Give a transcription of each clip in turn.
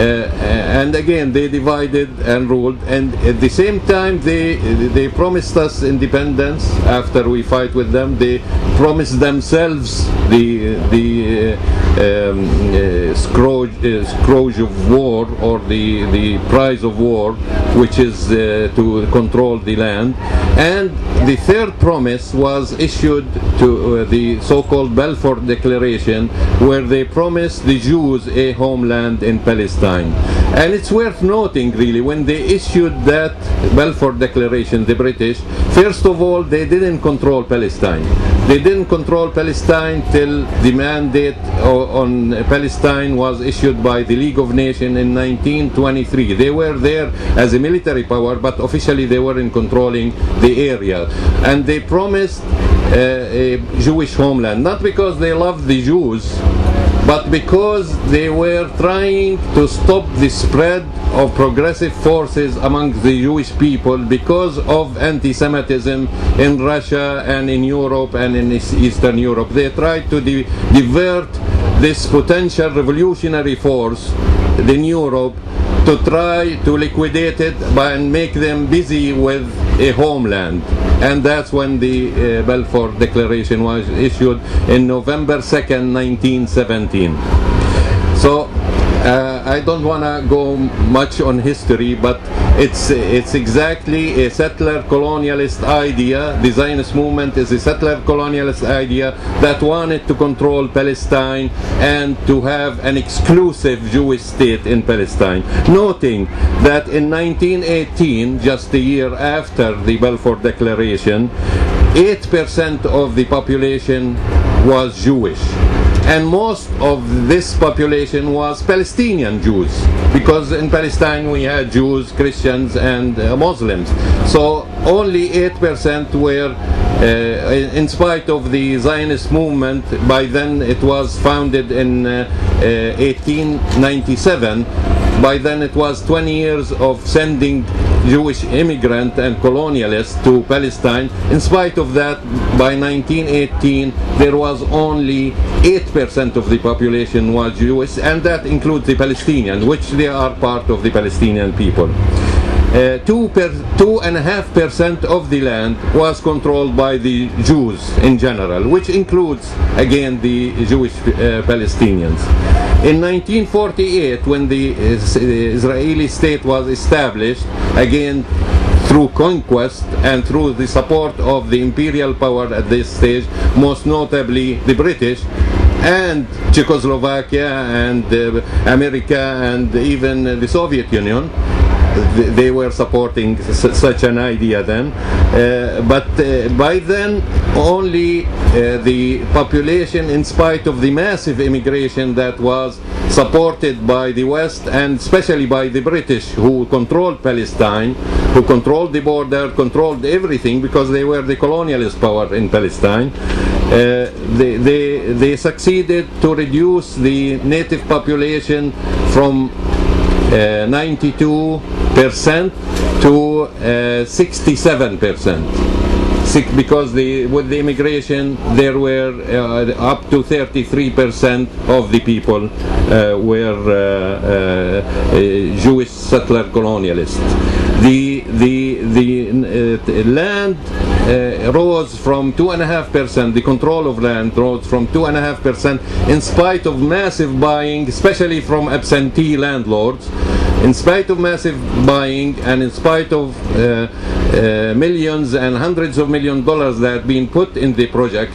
and again they divided and ruled, and at the same time they promised us independence. After we fight with them, they promised themselves the scourge of war, or the prize of war, which is to control the land. And the third promise was issued to the so-called Balfour Declaration, where they promised the Jews a homeland in Palestine. And it's worth noting, really, when they issued that Balfour Declaration, the British, first of all, they didn't control Palestine. They didn't control Palestine till the mandate on Palestine was issued by the League of Nations in 1923. They were there as a military power, but officially they were in controlling the area. And they promised a Jewish homeland, not because they loved the Jews, but because they were trying to stop the spread of progressive forces among the Jewish people because of anti-Semitism in Russia and in Europe and in Eastern Europe. They tried to divert this potential revolutionary force in Europe to try to liquidate it and make them busy with a homeland. And that's when the Balfour Declaration was issued in November 2nd, 1917. So I don't want to go much on history, but it's exactly a settler colonialist idea. The Zionist movement is a settler colonialist idea that wanted to control Palestine and to have an exclusive Jewish state in Palestine. Noting that in 1918, just a year after the Balfour Declaration, 8% of the population was Jewish. And most of this population was Palestinian Jews, because in Palestine we had Jews, Christians, and Muslims. So only 8% were, in spite of the Zionist movement. By then it was founded in 1897. By then it was 20 years of sending Jewish immigrant and colonialists to Palestine. In spite of that, by 1918 there was only 8% of the population was Jewish, and that includes the Palestinians, which they are part of the Palestinian people. 2.5% of the land was controlled by the Jews in general, which includes again the Jewish Palestinians. In 1948, when the Israeli state was established, again through conquest and through the support of the imperial power at this stage, most notably the British and Czechoslovakia and America and even the Soviet Union, they were supporting such an idea then. But by then only the population, in spite of the massive immigration that was supported by the West and especially by the British, who controlled Palestine, who controlled the border, controlled everything, because they were the colonialist power in Palestine, they succeeded to reduce the native population from 92% to 67%, because with the immigration there were up to 33% of the people were Jewish settler colonialists. The land rose from 2.5%, the control of land rose from 2.5% in spite of massive buying, especially from absentee landlords. In spite of massive buying and in spite of millions and hundreds of $millions that had been put in the project,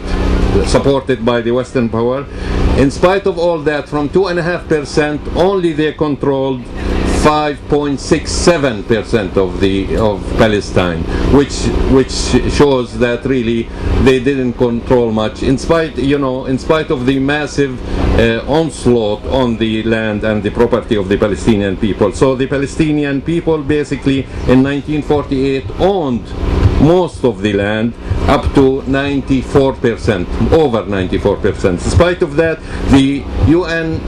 supported by the Western power, in spite of all that, from 2.5% only they controlled 5.67% of Palestine, which shows that really they didn't control much, in spite of the massive onslaught on the land and the property of the Palestinian people. So the Palestinian people basically in 1948 owned most of the land, up to 94%, over 94%. In spite of that, the UN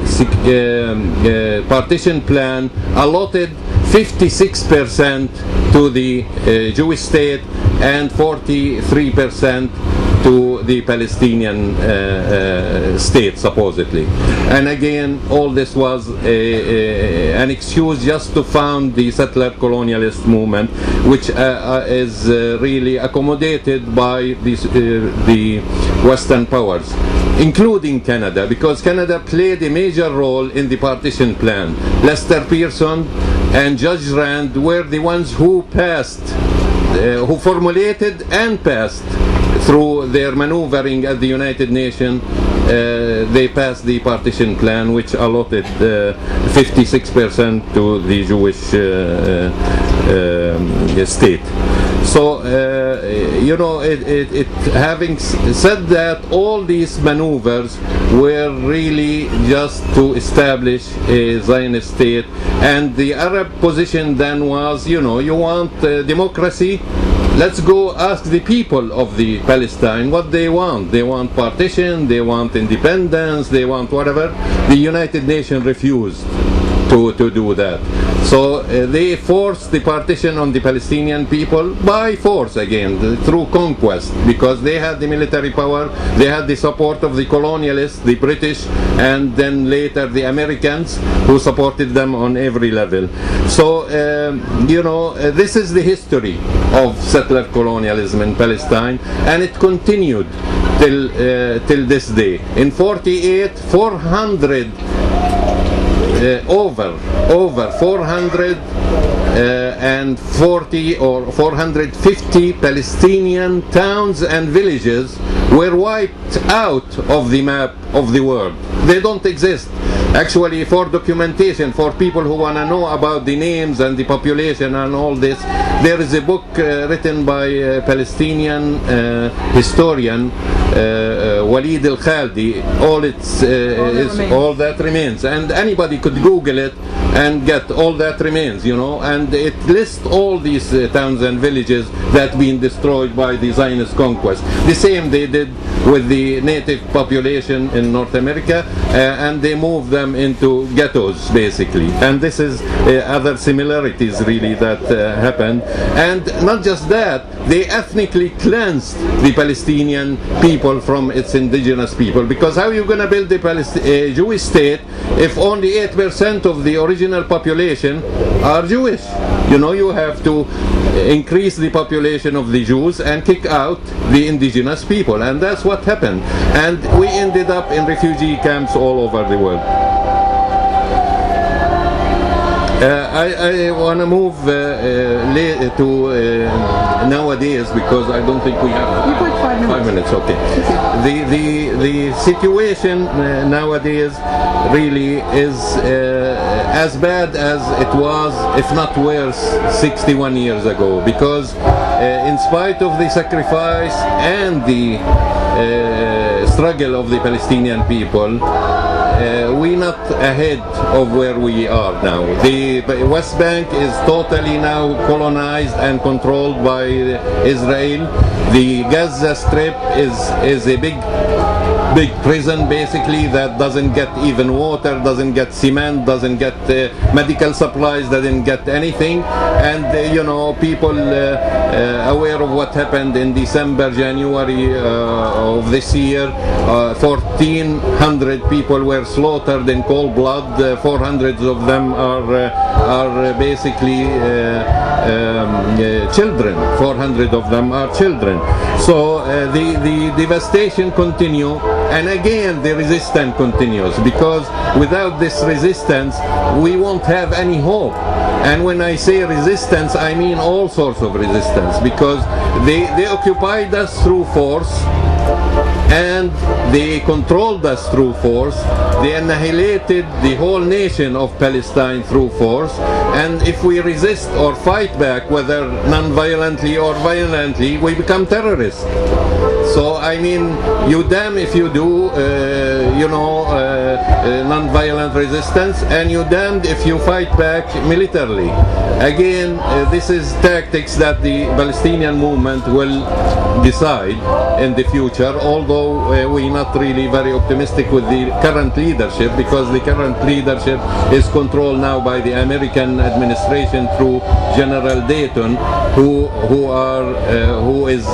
partition plan allotted 56% to the Jewish state and 43% to the Palestinian state, supposedly. And again, all this was an excuse just to found the settler colonialist movement, which is really accommodated by the Western powers, including Canada, because Canada played a major role in the partition plan. Lester Pearson and Judge Rand were the ones who passed, who formulated and passed through their maneuvering at the United Nations. They passed the partition plan, which allotted 56% to the Jewish state. So, having said that, all these maneuvers were really just to establish a Zionist state, and the Arab position then was, you want democracy? Let's go ask the people of the Palestine what they want. They want partition, they want independence, they want whatever. The United Nations refused to do that. So they forced the partition on the Palestinian people by force again, through conquest, because they had the military power, they had the support of the colonialists, the British, and then later the Americans, who supported them on every level. So, this is the history of settler colonialism in Palestine, and it continued till this day. In 48, 400 over 440 or 450 Palestinian towns and villages were wiped out of the map of the world. They don't exist. Actually, for documentation, for people who want to know about the names and the population and all this, there is a book written by a Palestinian historian, Walid al-Khaldi. All that remains, and anybody could Google it and get all that remains, and it lists all these towns and villages that been destroyed by the Zionist conquest. The same they did with the native population in North America, and they moved them into ghettos, basically. And this is other similarities, really, that happened. And not just that, they ethnically cleansed the Palestinian people from its indigenous people. Because how are you going to build a Jewish state if only 8% of the original population are Jewish? You have to increase the population of the Jews and kick out the indigenous people, and that's what happened. And we ended up in refugee camps all over the world. I want to move to nowadays, because I don't think we have 5 minutes. Okay. The situation nowadays really is as bad as it was, if not worse, 61 years ago, because in spite of the sacrifice and the struggle of the Palestinian people, we're not ahead of where we are now. The West Bank is totally now colonized and controlled by Israel. The Gaza Strip is a big prison, basically, that doesn't get even water, doesn't get cement, doesn't get medical supplies, doesn't get anything. And people aware of what happened in December, January of this year. 1,400 people were slaughtered in cold blood. 400 of them are basically children. 400 of them are children. So the devastation continues, and again the resistance continues, because without this resistance we won't have any hope. And when I say resistance, I mean all sorts of resistance, because they occupied us through force, and they controlled us through force. They annihilated the whole nation of Palestine through force. And if we resist or fight back, whether non-violently or violently, we become terrorists. So I mean, you damn if you do, non-violent resistance, and you damned if you fight back militarily. Again, this is tactics that the Palestinian movement will decide in the future, although we're not really very optimistic with the current leadership, because the current leadership is controlled now by the American administration through General Dayton, who is